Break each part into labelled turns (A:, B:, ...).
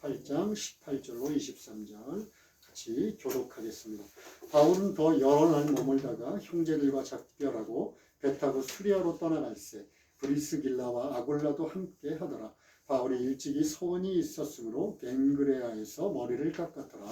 A: 18장 18절로 23절 같이 교독하겠습니다. 바울은 더 여러 날 머물다가 형제들과 작별하고 배 타고 수리아로 떠나갈새 브리스길라와 아굴라도 함께 하더라. 바울이 일찍이 소원이 있었으므로 겐그레아에서 머리를 깎았더라.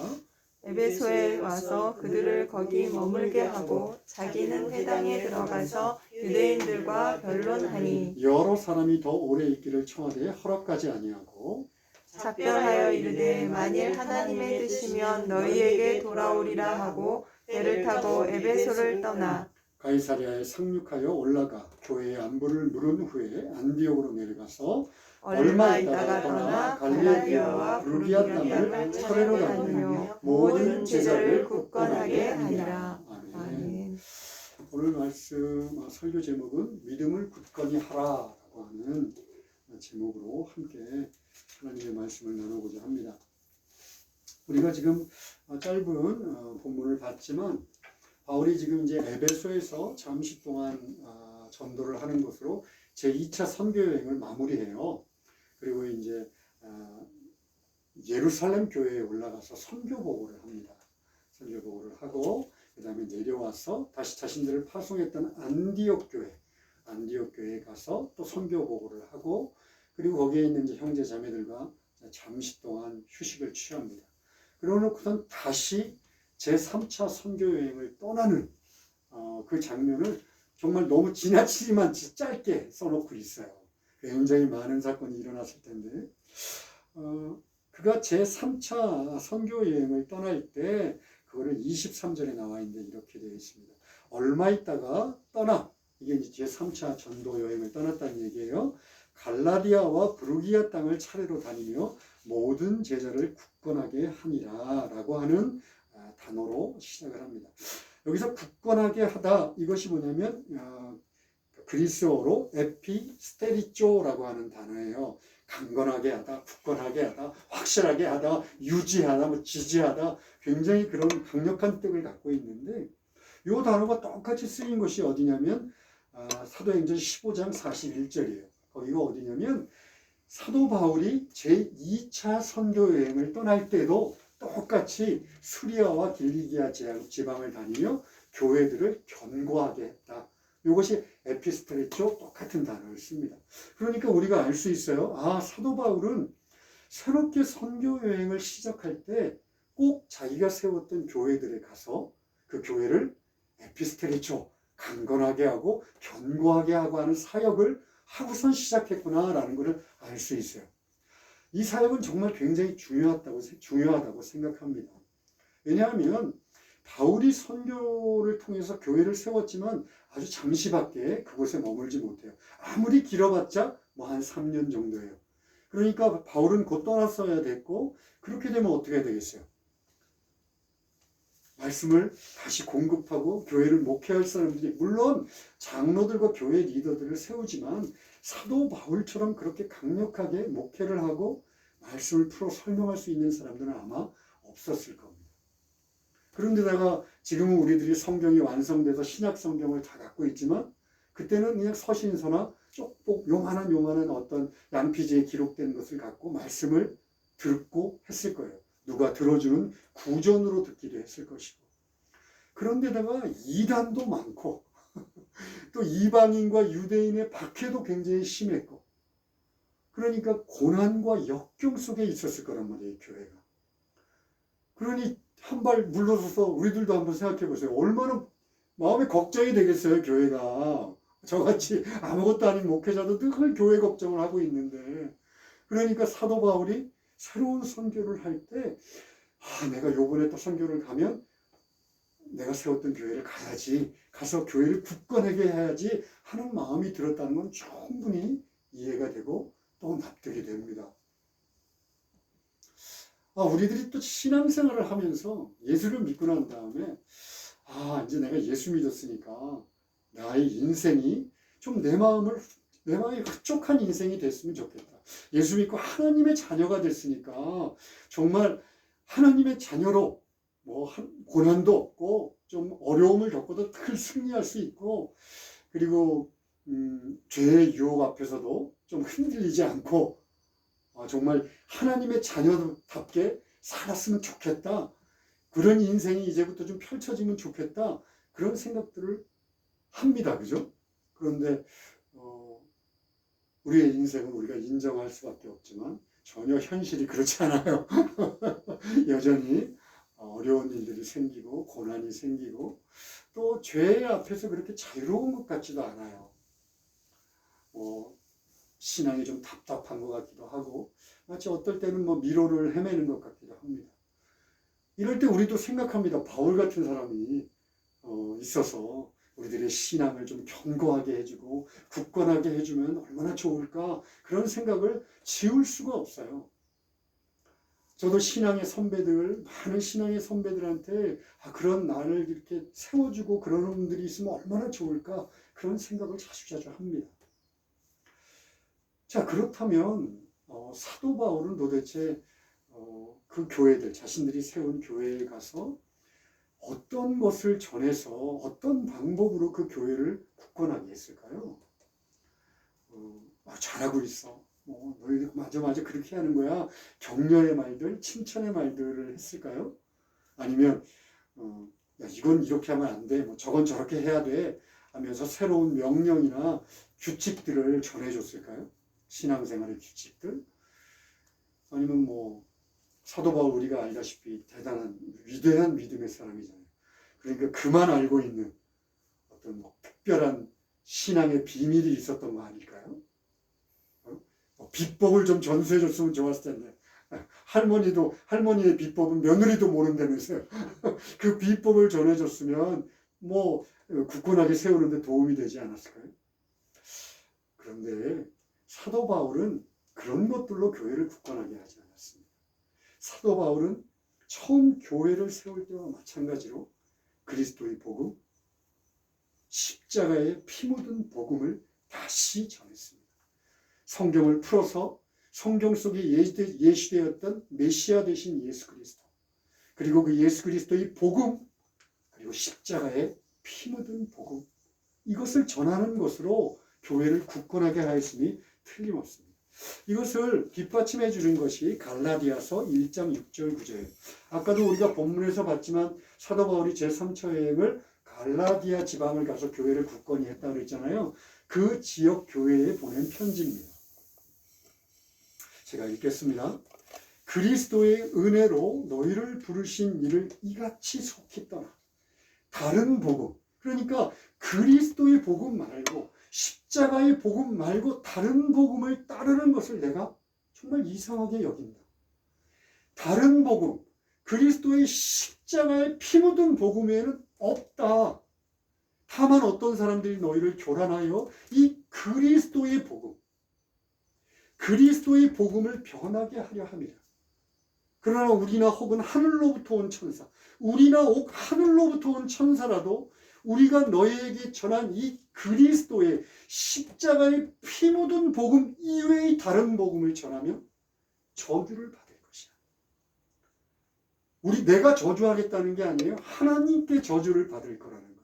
B: 에베소에 와서 그들을 거기 머물게 하고 자기는 회당에 들어가서 유대인들과 변론하니
A: 여러 사람이 더 오래 있기를 청하되 허락하지 아니하고
B: 작별하여 이르되 만일 하나님의 뜻이면 너희에게 돌아오리라 하고 배를 타고 에베소를 떠나
A: 가이사랴에 상륙하여 올라가 교회의 안부를 물은 후에 안디옥으로 내려가서
B: 얼마 있다가 떠나 갈라디아와 부르기아 땅을 차례로 다니며 모든 제자를 굳건하게 하니라. 아멘.
A: 오늘 말씀 설교 제목은 믿음을 굳건히 하라라고 하는 제목으로 함께 하나님의 말씀을 나누고자 합니다. 우리가 지금 짧은 본문을 봤지만 바울이 지금 이제 에베소에서 잠시 동안 전도를 하는 것으로 제2차 선교 여행을 마무리해요. 그리고 이제 예루살렘 교회에 올라가서 선교 보고를 합니다. 선교 보고를 하고 그 다음에 내려와서 다시 자신들을 파송했던 안디옥 교회에 가서 또 선교 보고를 하고 그리고 거기에 있는 이제 형제 자매들과 잠시 동안 휴식을 취합니다. 그러고 놓고선 다시 제3차 선교 여행을 떠나는 그 장면을 정말 너무 지나치지만 짧게 써놓고 있어요. 굉장히 많은 사건이 일어났을 텐데 그가 제3차 선교 여행을 떠날 때 그거를 23절에 나와 있는데 이렇게 되어 있습니다. 얼마 있다가 떠나 이게 이제 제3차 전도 여행을 떠났다는 얘기예요. 갈라디아와 부르기아 땅을 차례로 다니며 모든 제자를 굳건하게 하니라 라고 하는 단어로 시작을 합니다. 여기서 굳건하게 하다 이것이 뭐냐면 그리스어로 에피스테리조라고 하는 단어예요. 강건하게 하다, 굳건하게 하다, 확실하게 하다, 유지하다, 지지하다 굉장히 그런 강력한 뜻을 갖고 있는데 이 단어가 똑같이 쓰인 것이 어디냐면 사도행전 15장 41절이에요. 거기가 어디냐면 사도 바울이 제2차 선교 여행을 떠날 때도 똑같이 수리아와 길리기아 지방을 다니며 교회들을 견고하게 했다. 이것이 에피스테리조 똑같은 단어를 씁니다. 그러니까 우리가 알 수 있어요. 사도 바울은 새롭게 선교 여행을 시작할 때 꼭 자기가 세웠던 교회들에 가서 그 교회를 에피스테리조 강건하게 하고 견고하게 하고 하는 사역을 하고선 시작했구나라는 것을 알 수 있어요. 이 사역은 정말 굉장히 중요하다고 생각합니다. 왜냐하면 바울이 선교를 통해서 교회를 세웠지만 아주 잠시밖에 그곳에 머물지 못해요. 아무리 길어봤자 한 3년 정도예요. 그러니까 바울은 곧 떠났어야 됐고 그렇게 되면 어떻게 되겠어요? 말씀을 다시 공급하고 교회를 목회할 사람들이 물론 장로들과 교회 리더들을 세우지만 사도 바울처럼 그렇게 강력하게 목회를 하고 말씀을 풀어 설명할 수 있는 사람들은 아마 없었을 겁니다. 그런데다가 지금은 우리들이 성경이 완성돼서 신약 성경을 다 갖고 있지만 그때는 그냥 서신서나 쪽복 요만한 어떤 양피지에 기록된 것을 갖고 말씀을 듣고 했을 거예요. 누가 들어주는 구전으로 듣기도 했을 것이고 그런데다가 이단도 많고 또 이방인과 유대인의 박해도 굉장히 심했고 그러니까 고난과 역경 속에 있었을 거란 말이에요. 교회가. 그러니 한 발 물러서서 우리들도 한번 생각해 보세요. 얼마나 마음에 걱정이 되겠어요. 교회가. 저같이 아무것도 아닌 목회자도 늘 교회 걱정을 하고 있는데 그러니까 사도 바울이 새로운 선교를 할 때 내가 요번에 또 선교를 가면 내가 세웠던 교회를 가야지 가서 교회를 굳건하게 해야지 하는 마음이 들었다는 건 충분히 이해가 되고 또 납득이 됩니다. 우리들이 또 신앙생활을 하면서 예수를 믿고 난 다음에 이제 내가 예수 믿었으니까 나의 인생이 좀 내 마음이 흡족한 인생이 됐으면 좋겠다. 예수 믿고 하나님의 자녀가 됐으니까 정말 하나님의 자녀로 고난도 없고 좀 어려움을 겪어도 늘 승리할 수 있고 그리고 죄의 유혹 앞에서도 좀 흔들리지 않고 정말 하나님의 자녀답게 살았으면 좋겠다. 그런 인생이 이제부터 좀 펼쳐지면 좋겠다. 그런 생각들을 합니다. 그죠? 그런데 우리의 인생은 우리가 인정할 수밖에 없지만 전혀 현실이 그렇지 않아요. 여전히 어려운 일들이 생기고 고난이 생기고 또 죄 앞에서 그렇게 자유로운 것 같지도 않아요. 신앙이 좀 답답한 것 같기도 하고 마치 어떨 때는 미로를 헤매는 것 같기도 합니다. 이럴 때 우리도 생각합니다. 바울 같은 사람이 있어서 우리들의 신앙을 좀 견고하게 해주고 굳건하게 해주면 얼마나 좋을까 그런 생각을 지울 수가 없어요. 저도 신앙의 선배들, 많은 신앙의 선배들한테 그런 나를 이렇게 세워주고 그런 분들이 있으면 얼마나 좋을까 그런 생각을 자주자주 합니다. 자, 그렇다면 사도 바울은 도대체 그 교회들, 자신들이 세운 교회에 가서 어떤 것을 전해서 어떤 방법으로 그 교회를 굳건하게 했을까요? 잘하고 있어. 너희들 맞아 그렇게 하는 거야. 격려의 말들, 칭찬의 말들을 했을까요? 아니면 야, 이건 이렇게 하면 안 돼. 저건 저렇게 해야 돼. 하면서 새로운 명령이나 규칙들을 전해줬을까요? 신앙생활의 규칙들? 아니면 사도 바울 우리가 알다시피 대단한 위대한 믿음의 사람이잖아요. 그러니까 그만 알고 있는 어떤 특별한 신앙의 비밀이 있었던 거 아닐까요? 비법을 좀 전수해 줬으면 좋았을 텐데 할머니의 비법은 며느리도 모른다면서요. 그 비법을 전해줬으면 굳건하게 세우는데 도움이 되지 않았을까요? 그런데 사도 바울은 그런 것들로 교회를 굳건하게 하지 않았습니다. 사도 바울은 처음 교회를 세울 때와 마찬가지로 그리스도의 복음, 십자가의 피 묻은 복음을 다시 전했습니다. 성경을 풀어서 성경 속에 예시되었던 메시아 되신 예수 그리스도, 그리고 그 예수 그리스도의 복음, 그리고 십자가의 피 묻은 복음, 이것을 전하는 것으로 교회를 굳건하게 하였으니 틀림없습니다. 이것을 뒷받침해 주는 것이 갈라디아서 1장 6절 9절이에요. 아까도 우리가 본문에서 봤지만 사도 바울이 제3차 여행을 갈라디아 지방을 가서 교회를 굳건히 했다고 그랬잖아요. 그 지역 교회에 보낸 편지입니다. 제가 읽겠습니다. 그리스도의 은혜로 너희를 부르신 이를 이같이 속히 떠나 다른 복음, 그러니까 그리스도의 복음 말고 십자가의 복음 말고 다른 복음을 따르는 것을 내가 정말 이상하게 여긴다. 다른 복음, 그리스도의 십자가의 피 묻은 복음 외에는 없다. 다만 어떤 사람들이 너희를 교란하여 이 그리스도의 복음, 그리스도의 복음을 변하게 하려 함이라. 그러나 우리나 혹은 하늘로부터 온 천사, 우리나 혹 하늘로부터 온 천사라도 우리가 너희에게 전한 이 그리스도의 십자가의 피 묻은 복음 이외의 다른 복음을 전하면 저주를 받을 것이야. 내가 저주하겠다는 게 아니에요. 하나님께 저주를 받을 거라는 거예요.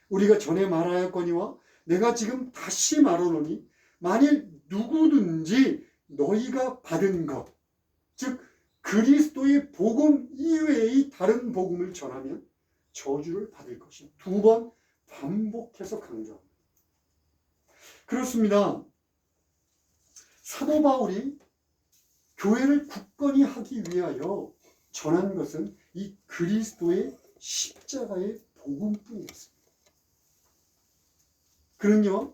A: 우리가 전에 말하였거니와 내가 지금 다시 말하노니 만일 누구든지 너희가 받은 것, 즉 그리스도의 복음 이외의 다른 복음을 전하면 저주를 받을 것이야. 2번 반복해서 강조합니다. 그렇습니다. 사도 바울이 교회를 굳건히 하기 위하여 전한 것은 이 그리스도의 십자가의 복음뿐이었습니다. 그는요,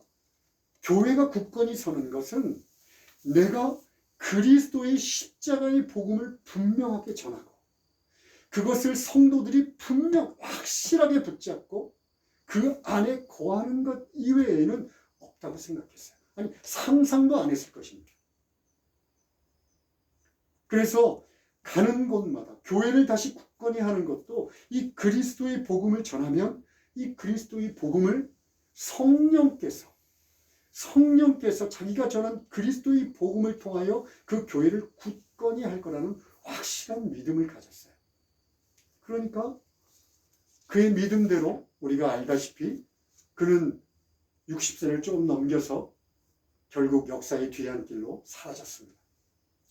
A: 교회가 굳건히 서는 것은 내가 그리스도의 십자가의 복음을 분명하게 전하고 그것을 성도들이 확실하게 붙잡고 그 안에 거하는 것 이외에는 없다고 생각했어요. 아니, 상상도 안 했을 것입니다. 그래서 가는 곳마다 교회를 다시 굳건히 하는 것도 이 그리스도의 복음을 전하면 이 그리스도의 복음을 성령께서 자기가 전한 그리스도의 복음을 통하여 그 교회를 굳건히 할 거라는 확실한 믿음을 가졌어요. 그러니까 그의 믿음대로 우리가 알다시피 그는 60세를 조금 넘겨서 결국 역사의 뒤안길로 사라졌습니다.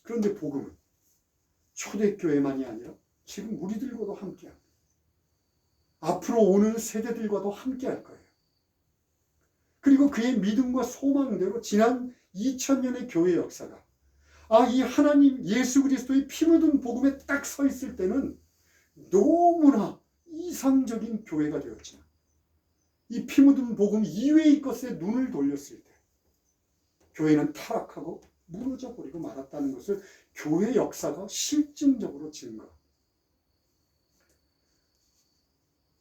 A: 그런데 복음은 초대교회만이 아니라 지금 우리들과도 함께합니다. 앞으로 오는 세대들과도 함께할 거예요. 그리고 그의 믿음과 소망대로 지난 2000년의 교회 역사가 이 하나님 예수 그리스도의 피 묻은 복음에 딱 서 있을 때는 너무나 이상적인 교회가 되었지만 이 피 묻은 복음 이외의 것에 눈을 돌렸을 때 교회는 타락하고 무너져 버리고 말았다는 것을 교회 역사가 실증적으로 증거합니다.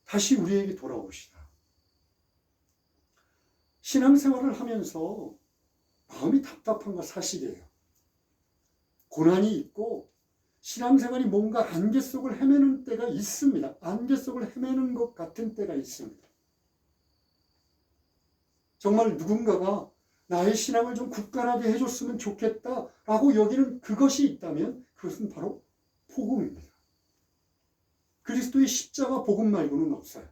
A: 다시 우리에게 돌아옵시다. 신앙생활을 하면서 마음이 답답한 거 사실이에요. 고난이 있고 신앙생활이 뭔가 안개 속을 헤매는 때가 있습니다. 안개 속을 헤매는 것 같은 때가 있습니다. 정말 누군가가 나의 신앙을 좀 굳건하게 해줬으면 좋겠다라고 여기는 그것이 있다면 그것은 바로 복음입니다. 그리스도의 십자가 복음 말고는 없어요.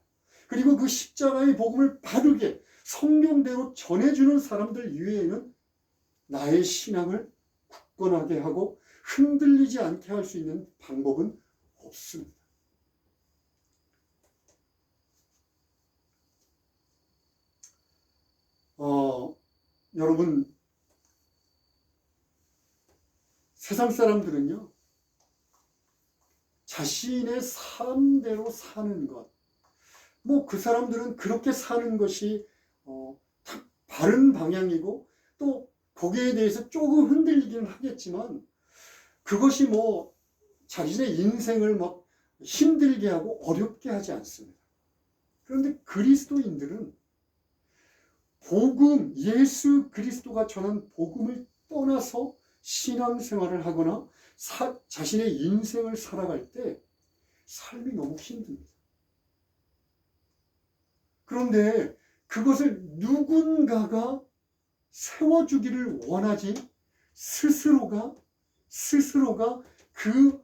A: 그리고 그 십자가의 복음을 바르게 성경대로 전해주는 사람들 이외에는 나의 신앙을 굳건하게 하고 흔들리지 않게 할 수 있는 방법은 없습니다. 여러분, 세상 사람들은요, 자신의 삶대로 사는 것, 그 사람들은 그렇게 사는 것이 바른 방향이고 또 거기에 대해서 조금 흔들리기는 하겠지만 그것이 자신의 인생을 막 힘들게 하고 어렵게 하지 않습니다. 그런데 그리스도인들은 복음, 예수 그리스도가 전한 복음을 떠나서 신앙생활을 하거나 자신의 인생을 살아갈 때 삶이 너무 힘듭니다. 그런데 그것을 누군가가 세워주기를 원하지 스스로가 그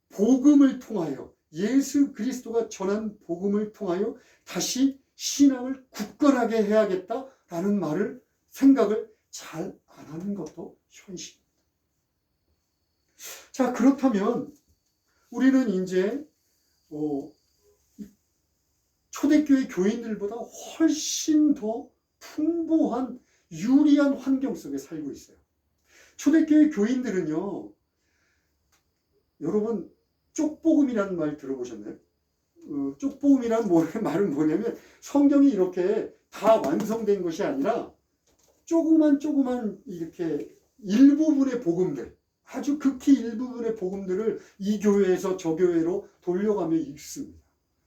A: 복음을 통하여 예수 그리스도가 전한 복음을 통하여 다시 신앙을 굳건하게 해야겠다라는 생각을 잘 안 하는 것도 현실입니다. 자, 그렇다면 우리는 이제 초대교회 교인들보다 훨씬 더 풍부한 유리한 환경 속에 살고 있어요. 초대교회 교인들은요, 여러분 쪽복음이라는 말 들어보셨나요? 쪽복음이라는 말은 뭐냐면 성경이 이렇게 다 완성된 것이 아니라 조그만 이렇게 일부분의 복음들, 아주 극히 일부분의 복음들을 이 교회에서 저 교회로 돌려가며 읽습니다.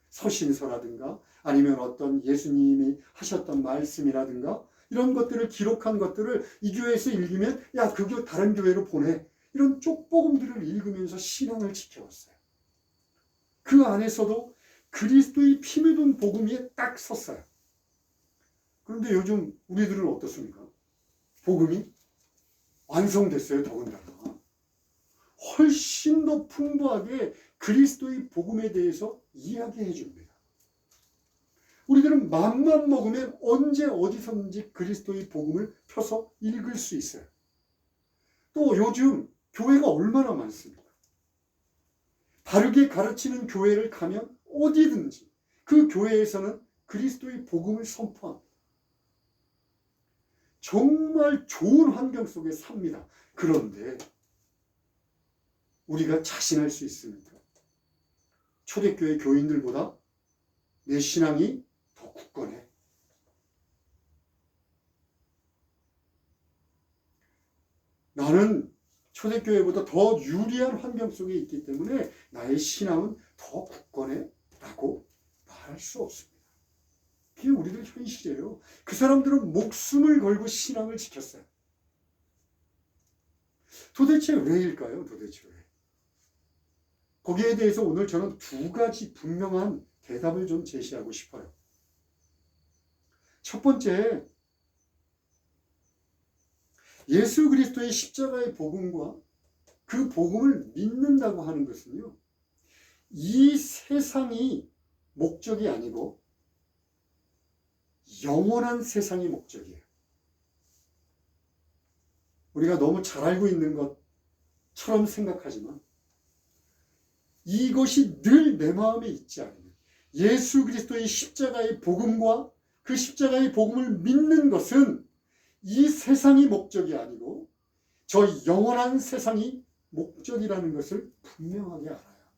A: 서신서라든가 아니면 어떤 예수님이 하셨던 말씀이라든가 이런 것들을 기록한 것들을 이 교회에서 읽으면 그 교회 다른 교회로 보내. 이런 쪽복음들을 읽으면서 신앙을 지켜왔어요. 그 안에서도 그리스도의 피 묻은 복음 위에 딱 섰어요. 그런데 요즘 우리들은 어떻습니까? 복음이 완성됐어요. 더군다나 훨씬 더 풍부하게 그리스도의 복음에 대해서 이야기해 줍니다. 우리들은 마음만 먹으면 언제 어디서든지 그리스도의 복음을 펴서 읽을 수 있어요. 또 요즘 교회가 얼마나 많습니까? 바르게 가르치는 교회를 가면 어디든지 그 교회에서는 그리스도의 복음을 선포합니다. 정말 좋은 환경 속에 삽니다. 그런데 우리가 자신할 수 있습니까? 초대교회 교인들보다 내 신앙이 더 굳건해. 나는 초대교회보다 더 유리한 환경 속에 있기 때문에 나의 신앙은 더 굳건해 라고 말할 수 없습니다. 그게 우리들 현실이에요. 그 사람들은 목숨을 걸고 신앙을 지켰어요. 도대체 왜일까요? 도대체 왜? 거기에 대해서 오늘 저는 두 가지 분명한 대답을 좀 제시하고 싶어요. 첫 번째, 예수 그리스도의 십자가의 복음과 그 복음을 믿는다고 하는 것은요, 이 세상이 목적이 아니고 영원한 세상이 목적이에요. 우리가 너무 잘 알고 있는 것처럼 생각하지만 이것이 늘 내 마음에 있지 않으면 예수 그리스도의 십자가의 복음과 그 십자가의 복음을 믿는 것은 이 세상이 목적이 아니고 저 영원한 세상이 목적이라는 것을 분명하게 알아야 합니다.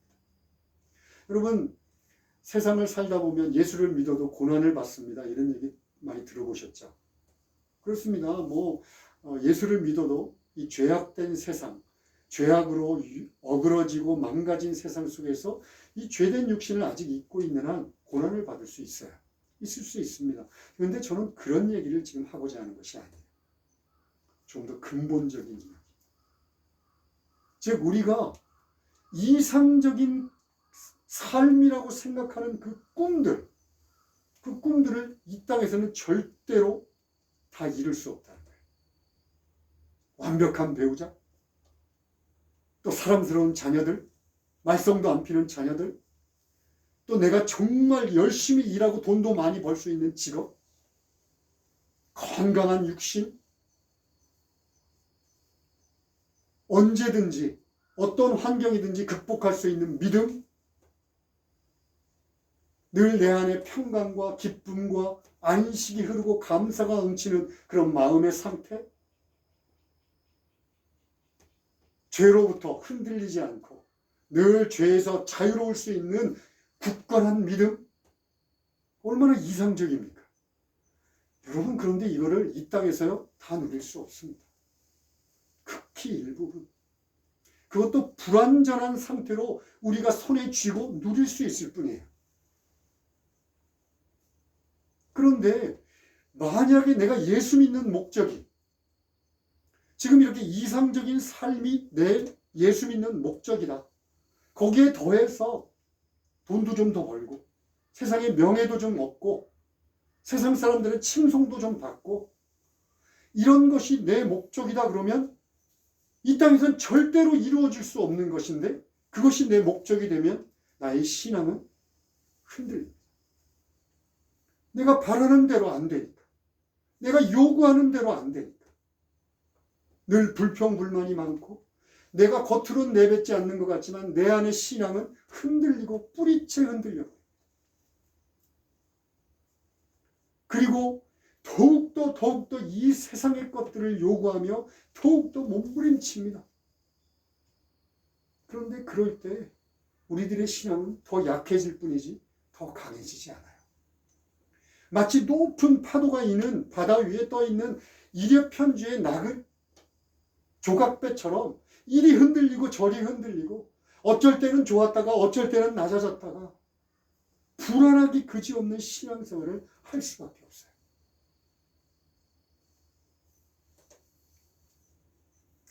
A: 여러분, 세상을 살다 보면 예수를 믿어도 고난을 받습니다. 이런 얘기 많이 들어보셨죠? 그렇습니다. 예수를 믿어도 이 죄악된 세상, 죄악으로 어그러지고 망가진 세상 속에서 이 죄된 육신을 아직 입고 있는 한 고난을 받을 수 있어요. 있을 수 있습니다. 그런데 저는 그런 얘기를 지금 하고자 하는 것이 아니에요. 좀 더 근본적인 이야기. 즉 우리가 이상적인 삶이라고 생각하는 그 꿈들을 이 땅에서는 절대로 다 이룰 수 없다는 거예요. 완벽한 배우자, 또 사랑스러운 자녀들, 말썽도 안 피는 자녀들, 또 내가 정말 열심히 일하고 돈도 많이 벌 수 있는 직업, 건강한 육신, 언제든지 어떤 환경이든지 극복할 수 있는 믿음, 늘 내 안에 평강과 기쁨과 안식이 흐르고 감사가 넘치는 그런 마음의 상태, 죄로부터 흔들리지 않고 늘 죄에서 자유로울 수 있는 굳건한 믿음, 얼마나 이상적입니까? 여러분, 그런데 이거를 이 땅에서요 다 누릴 수 없습니다. 극히 일부분. 그것도 불완전한 상태로 우리가 손에 쥐고 누릴 수 있을 뿐이에요. 그런데 만약에 내가 예수 믿는 목적이 지금 이렇게 이상적인 삶이 내 예수 믿는 목적이다. 거기에 더해서 돈도 좀 더 벌고 세상의 명예도 좀 얻고 세상 사람들의 칭송도 좀 받고 이런 것이 내 목적이다 그러면 이 땅에서는 절대로 이루어질 수 없는 것인데 그것이 내 목적이 되면 나의 신앙은 흔들립니다. 내가 바라는 대로 안 되니까. 내가 요구하는 대로 안 되니까. 늘 불평불만이 많고 내가 겉으로는 내뱉지 않는 것 같지만 내 안의 신앙은 흔들리고 뿌리채 흔들려요. 그리고 더욱더 이 세상의 것들을 요구하며 더욱더 몸부림칩니다. 그런데 그럴 때 우리들의 신앙은 더 약해질 뿐이지 더 강해지지 않아요. 마치 높은 파도가 있는 바다 위에 떠있는 이력편주의 나긋 조각배처럼 이리 흔들리고 저리 흔들리고 어쩔 때는 좋았다가 어쩔 때는 낮아졌다가 불안하기 그지없는 신앙생활을 할 수밖에 없어요.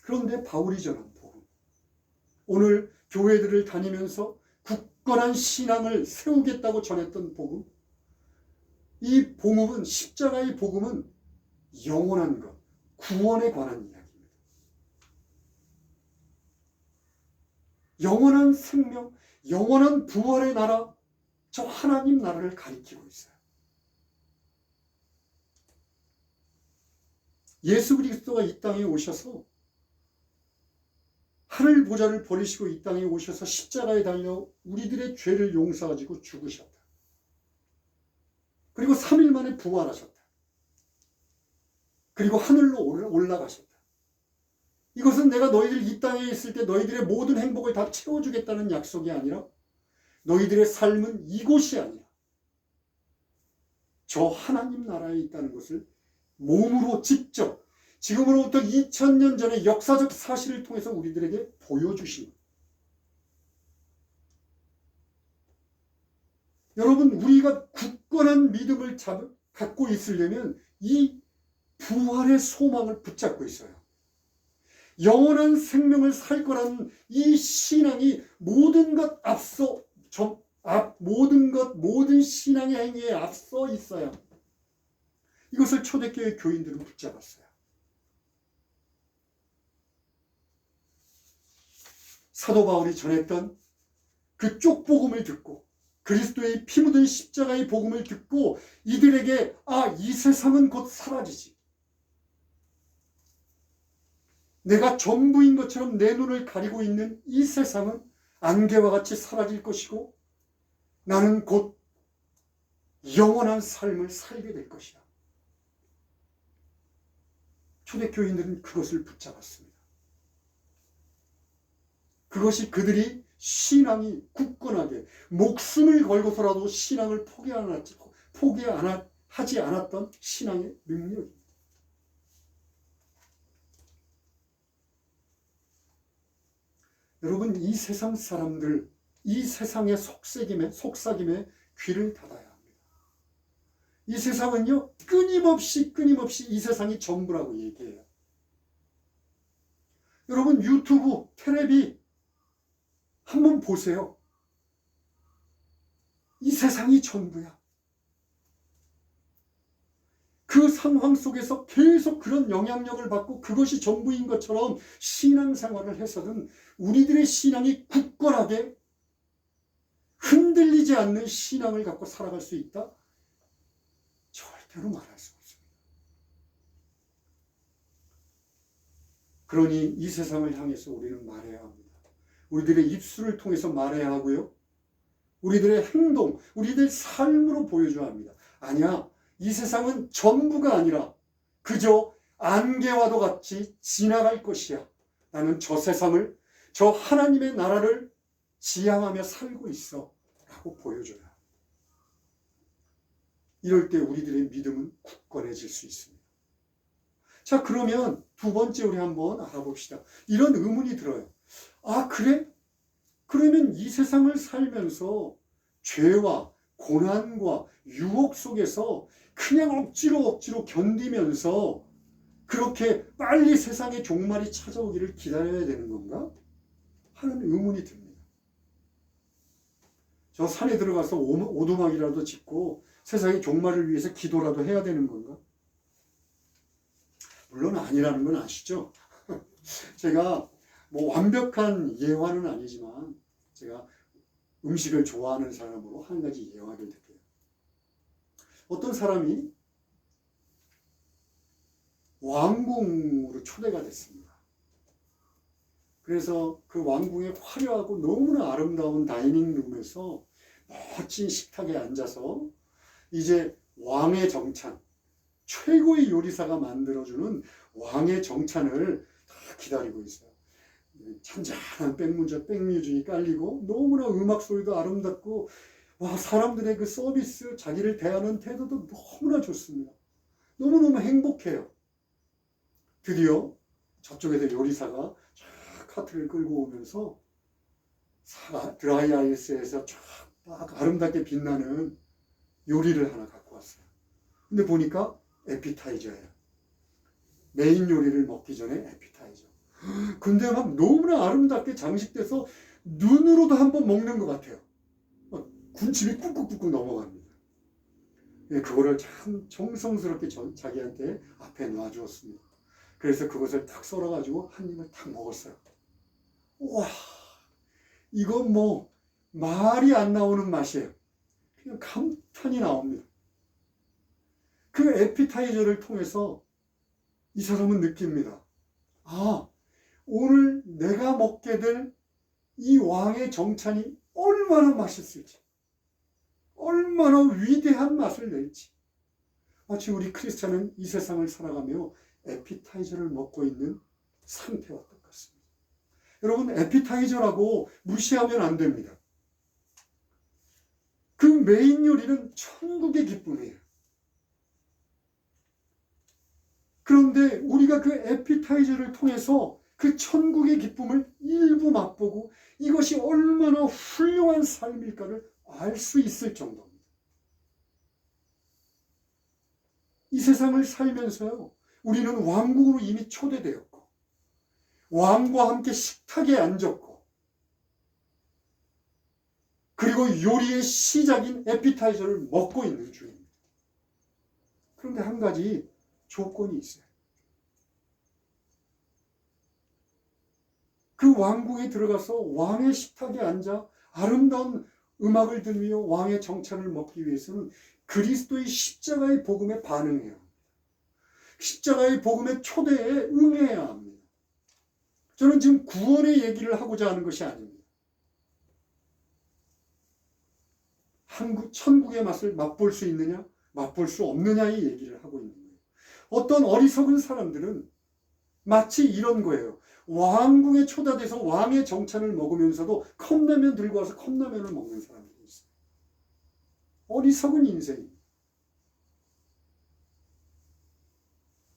A: 그런데 바울이 전한 복음, 오늘 교회들을 다니면서 굳건한 신앙을 세우겠다고 전했던 복음, 이 복음은 십자가의 복음은 영원한 것, 구원에 관한 이야기입니다. 영원한 생명, 영원한 부활의 나라, 저 하나님 나라를 가리키고 있어요. 예수 그리스도가 이 땅에 오셔서 하늘 보좌를 버리시고 이 땅에 오셔서 십자가에 달려 우리들의 죄를 용서하시고 죽으셨다. 그리고 3일 만에 부활하셨다. 그리고 하늘로 올라가셨다. 이것은 내가 너희들 이 땅에 있을 때 너희들의 모든 행복을 다 채워주겠다는 약속이 아니라 너희들의 삶은 이곳이 아니라 저 하나님 나라에 있다는 것을 몸으로 직접 지금으로부터 2000년 전의 역사적 사실을 통해서 우리들에게 보여주신 것. 여러분, 우리가 굳건한 믿음을 갖고 있으려면 이 부활의 소망을 붙잡고 있어요. 영원한 생명을 살 거라는 이 신앙이 모든 것 앞서 모든 신앙의 행위에 앞서 있어요. 이것을 초대교회 교인들은 붙잡았어요. 사도 바울이 전했던 그 쪽복음을 듣고 그리스도의 피 묻은 십자가의 복음을 듣고 이들에게 이 세상은 곧 사라지지. 내가 전부인 것처럼 내 눈을 가리고 있는 이 세상은 안개와 같이 사라질 것이고 나는 곧 영원한 삶을 살게 될 것이야. 초대교인들은 그것을 붙잡았습니다. 그것이 그들이 신앙이 굳건하게 목숨을 걸고서라도 신앙을 포기하지 않았던 신앙의 능력입니다. 여러분, 이 세상 사람들, 이 세상의 속삭임에 귀를 닫아야 합니다. 이 세상은요, 끊임없이 이 세상이 전부라고 얘기해요. 여러분, 유튜브, 텔레비 한번 보세요. 이 세상이 전부야. 그 상황 속에서 계속 그런 영향력을 받고 그것이 전부인 것처럼 신앙생활을 해서는 우리들의 신앙이 굳건하게 흔들리지 않는 신앙을 갖고 살아갈 수 있다? 절대로 말할 수 없습니다. 그러니 이 세상을 향해서 우리는 말해야 합니다. 우리들의 입술을 통해서 말해야 하고요. 우리들의 행동, 우리들 삶으로 보여줘야 합니다. 아니야, 이 세상은 전부가 아니라 그저 안개와도 같이 지나갈 것이야. 나는 저 세상을, 저 하나님의 나라를 지향하며 살고 있어 라고 보여줘야. 이럴 때 우리들의 믿음은 굳건해질 수 있습니다. 자, 그러면 두 번째 우리 한번 알아봅시다. 이런 의문이 들어요. 아, 그래? 그러면 이 세상을 살면서 죄와 고난과 유혹 속에서 그냥 억지로 견디면서 그렇게 빨리 세상의 종말이 찾아오기를 기다려야 되는 건가? 하는 의문이 듭니다. 저 산에 들어가서 오두막이라도 짓고 세상의 종말을 위해서 기도라도 해야 되는 건가? 물론 아니라는 건 아시죠? 제가 뭐 완벽한 예화는 아니지만 제가 음식을 좋아하는 사람으로 한 가지 예화를 드릴게요. 어떤 사람이 왕궁으로 초대가 됐습니다. 그래서 그 왕궁의 화려하고 너무나 아름다운 다이닝룸에서 멋진 식탁에 앉아서 이제 왕의 정찬, 최고의 요리사가 만들어주는 왕의 정찬을 다 기다리고 있어요. 찬찬한 백뮤직이 깔리고 너무나 음악 소리도 아름답고 와, 사람들의 그 서비스, 자기를 대하는 태도도 너무나 좋습니다. 너무너무 행복해요. 드디어 저쪽에서 요리사가 쫙 카트를 끌고 오면서 드라이 아이스에서 쫙 아름답게 빛나는 요리를 하나 갖고 왔어요. 근데 보니까 에피타이저예요. 메인 요리를 먹기 전에 에피타이저. 근데 막 너무나 아름답게 장식돼서 눈으로도 한번 먹는 것 같아요. 군침이 꾹꾹꾹꾹 넘어갑니다. 그거를 참 정성스럽게 자기한테 앞에 놔주었습니다. 그래서 그것을 탁 썰어가지고 한 입을 탁 먹었어요. 와, 이건 뭐 말이 안 나오는 맛이에요. 그냥 감탄이 나옵니다. 그 에피타이저를 통해서 이 사람은 느낍니다. 아, 오늘 내가 먹게 될 이 왕의 정찬이 얼마나 맛있을지, 얼마나 위대한 맛을 낼지. 마치 우리 크리스찬은 이 세상을 살아가며 에피타이저를 먹고 있는 상태와 똑같습니다. 여러분, 에피타이저라고 무시하면 안 됩니다. 그 메인 요리는 천국의 기쁨이에요. 그런데 우리가 그 에피타이저를 통해서 그 천국의 기쁨을 일부 맛보고 이것이 얼마나 훌륭한 삶일까를 알 수 있을 정도입니다. 이 세상을 살면서요, 우리는 왕궁으로 이미 초대되었고 왕과 함께 식탁에 앉았고 그리고 요리의 시작인 에피타이저를 먹고 있는 중입니다. 그런데 한 가지 조건이 있어요. 그 왕궁에 들어가서 왕의 식탁에 앉아 아름다운 음악을 들으며 왕의 정찬을 먹기 위해서는 그리스도의 십자가의 복음에 반응해야 합니다. 십자가의 복음의 초대에 응해야 합니다. 저는 지금 구원의 얘기를 하고자 하는 것이 아닙니다. 천국의 맛을 맛볼 수 있느냐, 맛볼 수 없느냐의 얘기를 하고 있는 거예요. 어떤 어리석은 사람들은 마치 이런 거예요. 왕궁에 초대돼서 왕의 정찬을 먹으면서도 컵라면 들고 와서 컵라면을 먹는 사람들이 있어요. 어리석은 인생입니다.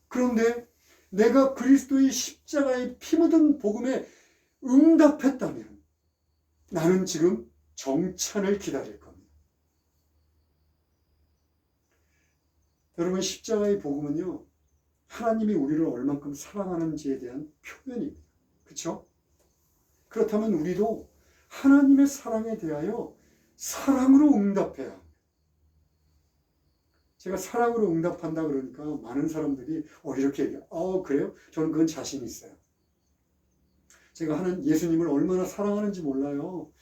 A: 그런데 내가 그리스도의 십자가의 피 묻은 복음에 응답했다면 나는 지금 정찬을 기다릴 겁니다. 여러분, 십자가의 복음은요, 하나님이 우리를 얼만큼 사랑하는지에 대한 표현입니다. 그렇죠? 그렇다면 우리도 하나님의 사랑에 대하여 사랑으로 응답해야 합니다. 제가 사랑으로 응답한다 그러니까 많은 사람들이 이렇게 얘기해요. 그래요? 저는 그건 자신 있어요. 제가 예수님을 얼마나 사랑하는지 몰라요.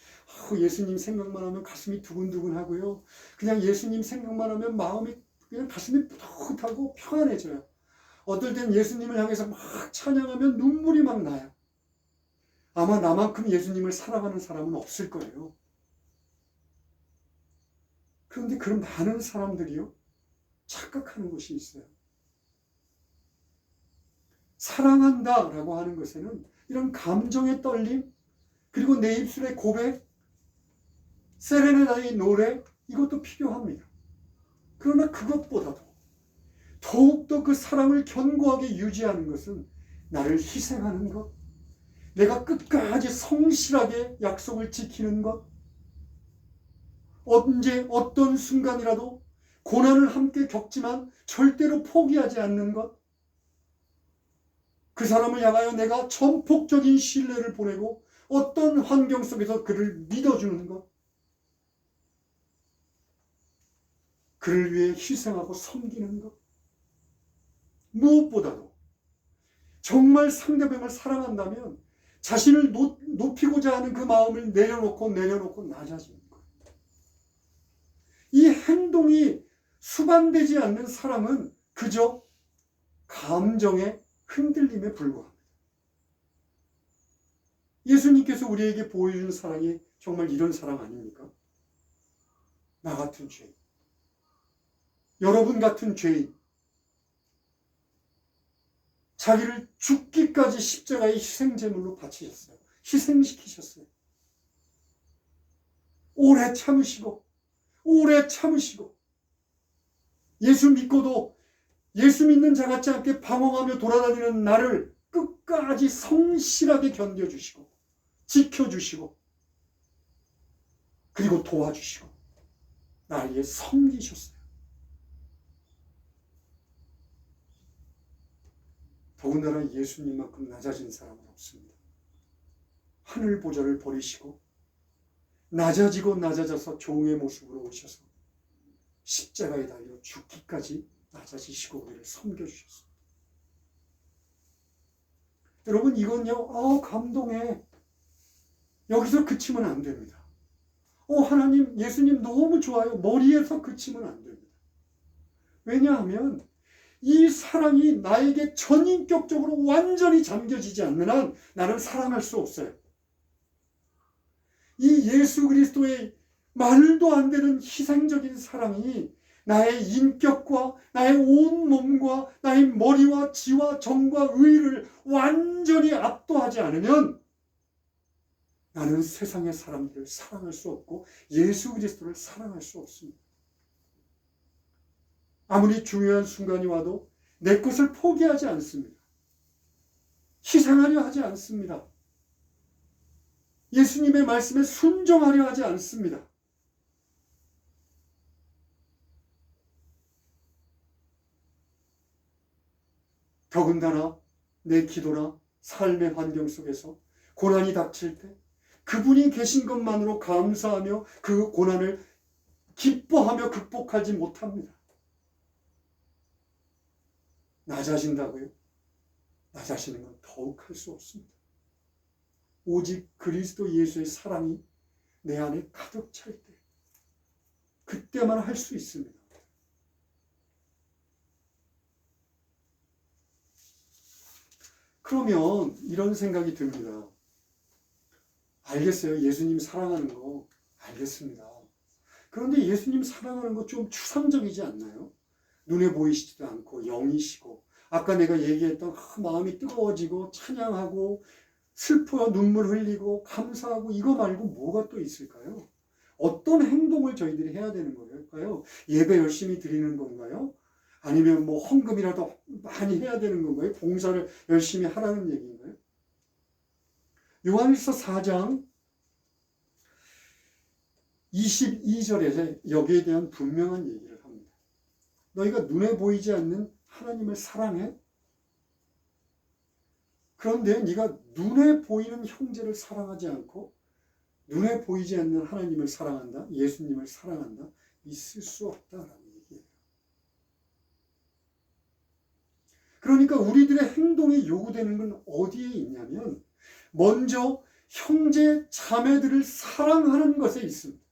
A: 예수님 생각만 하면 가슴이 두근두근 하고요. 그냥 예수님 생각만 하면 마음이 그냥 가슴이 뿌듯하고 평안해져요. 어떨 땐 예수님을 향해서 막 찬양하면 눈물이 막 나요. 아마 나만큼 예수님을 사랑하는 사람은 없을 거예요. 그런데 그런 많은 사람들이요, 착각하는 것이 있어요. 사랑한다라고 하는 것에는 이런 감정의 떨림, 그리고 내 입술의 고백, 세레나다의 노래, 이것도 필요합니다. 그러나 그것보다도 더욱더 그 사랑을 견고하게 유지하는 것은 나를 희생하는 것, 내가 끝까지 성실하게 약속을 지키는 것, 언제 어떤 순간이라도 고난을 함께 겪지만 절대로 포기하지 않는 것, 그 사람을 향하여 내가 전폭적인 신뢰를 보내고 어떤 환경 속에서 그를 믿어주는 것, 그를 위해 희생하고 섬기는 것, 무엇보다도 정말 상대방을 사랑한다면 자신을 높이고자 하는 그 마음을 내려놓고 낮아지는 거예요. 이 행동이 수반되지 않는 사랑은 그저 감정의 흔들림에 불과합니다. 예수님께서 우리에게 보여주는 사랑이 정말 이런 사랑 아닙니까? 나 같은 죄인, 여러분 같은 죄인, 자기를 죽기까지 십자가의 희생제물로 바치셨어요. 희생시키셨어요. 오래 참으시고 예수 믿고도 예수 믿는 자 같지 않게 방황하며 돌아다니는 나를 끝까지 성실하게 견뎌주시고 지켜주시고 그리고 도와주시고 나를 위해 섬기셨어요. 더군다나 예수님만큼 낮아진 사람은 없습니다. 하늘 보좌를 버리시고 낮아져서 종의 모습으로 오셔서 십자가에 달려 죽기까지 낮아지시고 우리를 섬겨주셨습니다. 여러분, 이건요, 감동해. 여기서 그치면 안 됩니다. 하나님, 예수님 너무 좋아요. 머리에서 그치면 안 됩니다. 왜냐하면 이 사랑이 나에게 전인격적으로 완전히 잠겨지지 않는 한 나는 사랑할 수 없어요. 이 예수 그리스도의 말도 안 되는 희생적인 사랑이 나의 인격과 나의 온 몸과 나의 머리와 지와 정과 의를 완전히 압도하지 않으면 나는 세상의 사람들을 사랑할 수 없고 예수 그리스도를 사랑할 수 없습니다. 아무리 중요한 순간이 와도 내 것을 포기하지 않습니다. 희생하려 하지 않습니다. 예수님의 말씀에 순종하려 하지 않습니다. 더군다나 내 기도나 삶의 환경 속에서 고난이 닥칠 때 그분이 계신 것만으로 감사하며 그 고난을 기뻐하며 극복하지 못합니다. 낮아진다고요? 낮아지는 건 더욱 할 수 없습니다. 오직 그리스도 예수의 사랑이 내 안에 가득 찰 때, 그때만 할 수 있습니다. 그러면 이런 생각이 듭니다. 알겠어요. 예수님 사랑하는 거 알겠습니다. 그런데 예수님 사랑하는 거 좀 추상적이지 않나요? 눈에 보이시지도 않고 영이시고, 아까 내가 얘기했던 마음이 뜨거워지고 찬양하고 슬퍼 눈물 흘리고 감사하고, 이거 말고 뭐가 또 있을까요? 어떤 행동을 저희들이 해야 되는 걸까요? 예배 열심히 드리는 건가요? 아니면 뭐 헌금이라도 많이 해야 되는 건가요? 봉사를 열심히 하라는 얘기인가요? 요한일서 4장 22절에서 여기에 대한 분명한 얘기를 합니다. 너희가 눈에 보이지 않는 하나님을 사랑해? 그런데 네가 눈에 보이는 형제를 사랑하지 않고 눈에 보이지 않는 하나님을 사랑한다, 예수님을 사랑한다, 있을 수 없다라는 얘기예요. 그러니까 우리들의 행동이 요구되는 건 어디에 있냐면, 먼저 형제 자매들을 사랑하는 것에 있습니다.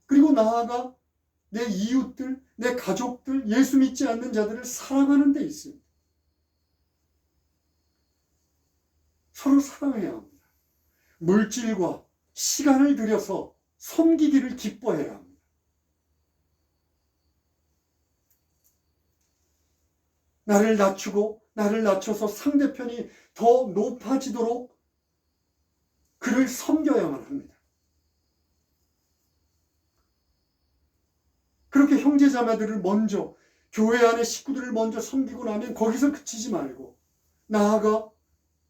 A: 그리고 나아가 내 이웃들, 내 가족들, 예수 믿지 않는 자들을 사랑하는 데 있습니다. 서로 사랑해야 합니다. 물질과 시간을 들여서 섬기기를 기뻐해야 합니다. 나를 낮추고 나를 낮춰서 상대편이 더 높아지도록 그를 섬겨야만 합니다. 그렇게 형제자매들을 먼저, 교회 안의 식구들을 먼저 섬기고 나면 거기서 그치지 말고 나아가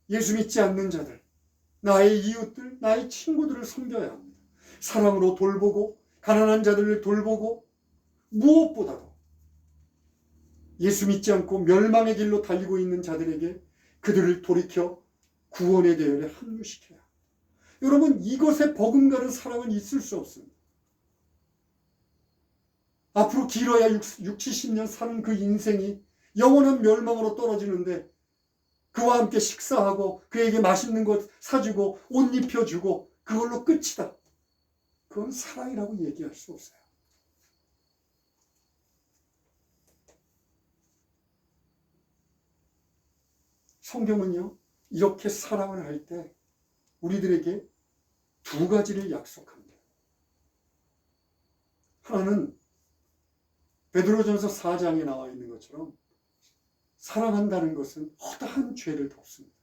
A: 예수 믿지 않는 자들, 나의 이웃들, 나의 친구들을 섬겨야 합니다. 사랑으로 돌보고 가난한 자들을 돌보고, 무엇보다도 예수 믿지 않고 멸망의 길로 달리고 있는 자들에게 그들을 돌이켜 구원의 대열에 합류시켜야 합니다. 여러분, 이것에 버금가는 사랑은 있을 수 없습니다. 앞으로 길어야 70년 사는 그 인생이 영원한 멸망으로 떨어지는데, 그와 함께 식사하고 그에게 맛있는 것 사주고 옷 입혀주고 그걸로 끝이다. 그건 사랑이라고 얘기할 수 없어요. 성경은요, 이렇게 사랑을 할 때 우리들에게 두 가지를 약속합니다. 하나는 베드로전서 4장에 나와 있는 것처럼 사랑한다는 것은 허다한 죄를 덮습니다.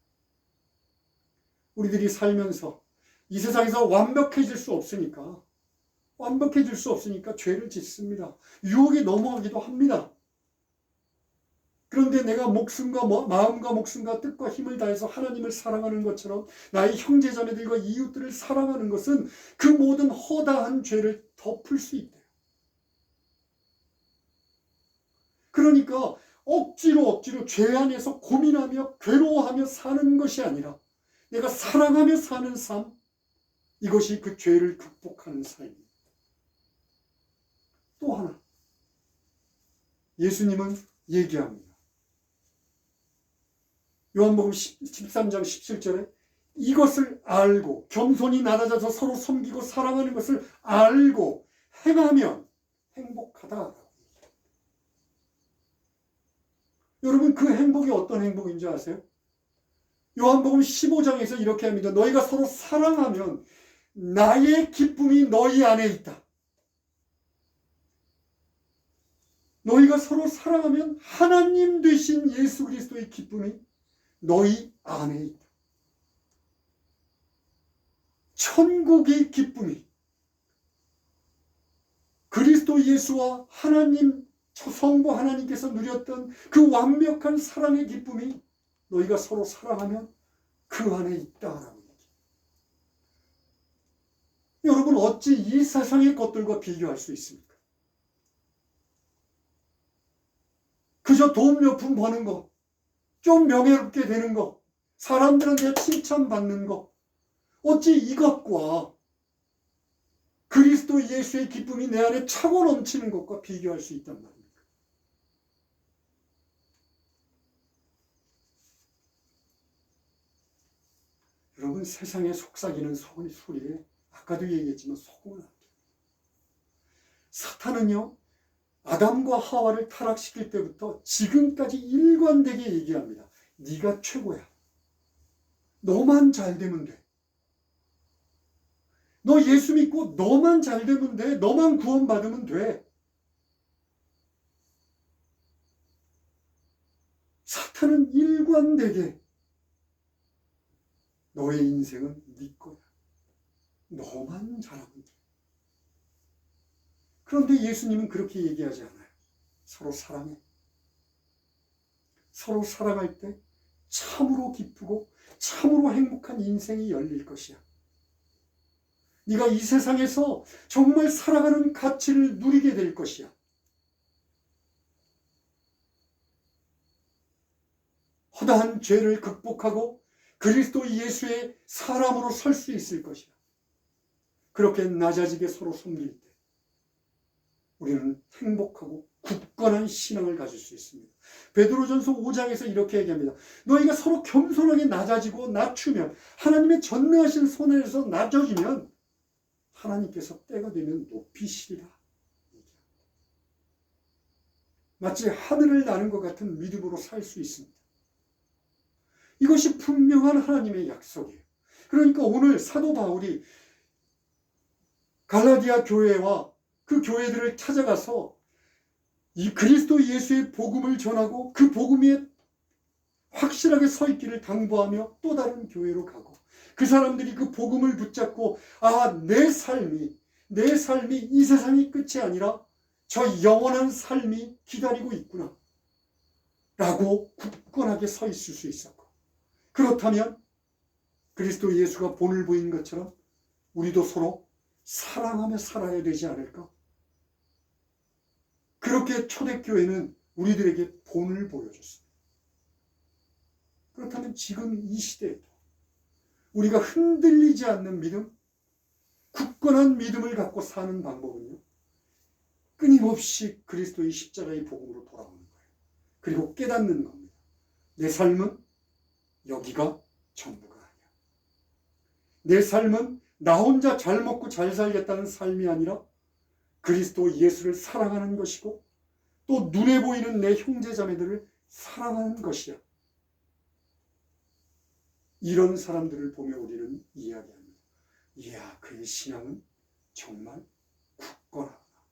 A: 우리들이 살면서 이 세상에서 완벽해질 수 없으니까 죄를 짓습니다. 유혹에 넘어가기도 합니다. 그런데 내가 목숨과 마음과 목숨과 뜻과 힘을 다해서 하나님을 사랑하는 것처럼 나의 형제자매들과 이웃들을 사랑하는 것은 그 모든 허다한 죄를 덮을 수 있대요. 그러니까 억지로 죄 안에서 고민하며 괴로워하며 사는 것이 아니라 내가 사랑하며 사는 삶, 이것이 그 죄를 극복하는 삶입니다. 또 하나, 예수님은 얘기합니다. 요한복음 13장 17절에 이것을 알고 겸손히 낮아져서 서로 섬기고 사랑하는 것을 알고 행하면 행복하다. 여러분, 그 행복이 어떤 행복인 줄 아세요? 요한복음 15장에서 이렇게 합니다. 너희가 서로 사랑하면 나의 기쁨이 너희 안에 있다. 너희가 서로 사랑하면 하나님 되신 예수 그리스도의 기쁨이 너희 안에 있다. 천국의 기쁨이, 그리스도 예수와 하나님 성부 하나님께서 누렸던 그 완벽한 사랑의 기쁨이 너희가 서로 사랑하면 그 안에 있다라는 얘기. 여러분, 어찌 이 세상의 것들과 비교할 수 있습니까? 그저 돈 몇 푼 버는 거, 좀 명예롭게 되는 거, 사람들한테 칭찬받는 거, 어찌 이것과 그리스도 예수의 기쁨이 내 안에 차고 넘치는 것과 비교할 수 있단 말입니다. 여러분, 세상에 속삭이는 소리에 아까도 얘기했지만 속으면 안 돼요. 사탄은요, 아담과 하와를 타락시킬 때부터 지금까지 일관되게 얘기합니다. 네가 최고야. 너만 잘 되면 돼. 너 예수 믿고 너만 잘 되면 돼. 너만 구원받으면 돼. 사탄은 일관되게 너의 인생은 네 거야. 너만 잘하면 돼. 그런데 예수님은 그렇게 얘기하지 않아요. 서로 사랑해. 서로 사랑할 때 참으로 기쁘고 참으로 행복한 인생이 열릴 것이야. 네가 이 세상에서 정말 살아가는 가치를 누리게 될 것이야. 허다한 죄를 극복하고 그리스도 예수의 사람으로 설 수 있을 것이야. 그렇게 낮아지게 서로 섬길 때 우리는 행복하고 굳건한 신앙을 가질 수 있습니다. 베드로전서 5장에서 이렇게 얘기합니다. 너희가 서로 겸손하게 낮아지고 낮추면, 하나님의 전능하신 손에서 낮아지면 하나님께서 때가 되면 높이시리라. 마치 하늘을 나는 것 같은 믿음으로 살 수 있습니다. 이것이 분명한 하나님의 약속이에요. 그러니까 오늘 사도 바울이 갈라디아 교회와 그 교회들을 찾아가서 이 그리스도 예수의 복음을 전하고 그 복음 위에 확실하게 서 있기를 당부하며 또 다른 교회로 가고, 그 사람들이 그 복음을 붙잡고 내 삶이 이 세상이 끝이 아니라 저 영원한 삶이 기다리고 있구나 라고 굳건하게 서 있을 수 있었고, 그렇다면 그리스도 예수가 본을 보인 것처럼 우리도 서로 사랑하며 살아야 되지 않을까? 그렇게 초대교회는 우리들에게 본을 보여줬습니다. 그렇다면 지금 이 시대에도 우리가 흔들리지 않는 믿음, 굳건한 믿음을 갖고 사는 방법은요, 끊임없이 그리스도의 십자가의 복음으로 돌아오는 거예요. 그리고 깨닫는 겁니다. 내 삶은 여기가 전부가 아니야. 내 삶은 나 혼자 잘 먹고 잘 살겠다는 삶이 아니라 그리스도 예수를 사랑하는 것이고, 또 눈에 보이는 내 형제자매들을 사랑하는 것이야. 이런 사람들을 보며 우리는 이야기합니다. 이야, 그의 신앙은 정말 굳건하구나.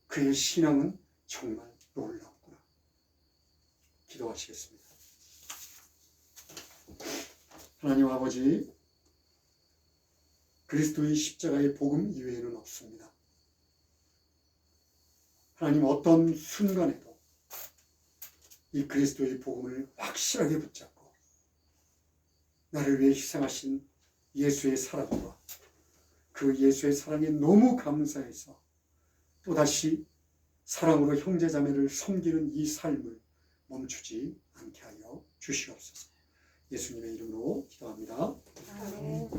A: 그의 신앙은 정말 놀랍구나. 기도하시겠습니다. 하나님 아버지, 그리스도의 십자가의 복음 이외에는 없습니다. 하나님, 어떤 순간에도 이 그리스도의 복음을 확실하게 붙잡고 나를 위해 희생하신 예수의 사랑과 그 예수의 사랑에 너무 감사해서 또다시 사랑으로 형제자매를 섬기는 이 삶을 멈추지 않게 하여 주시옵소서. 예수님의 이름으로 기도합니다.
B: 아멘.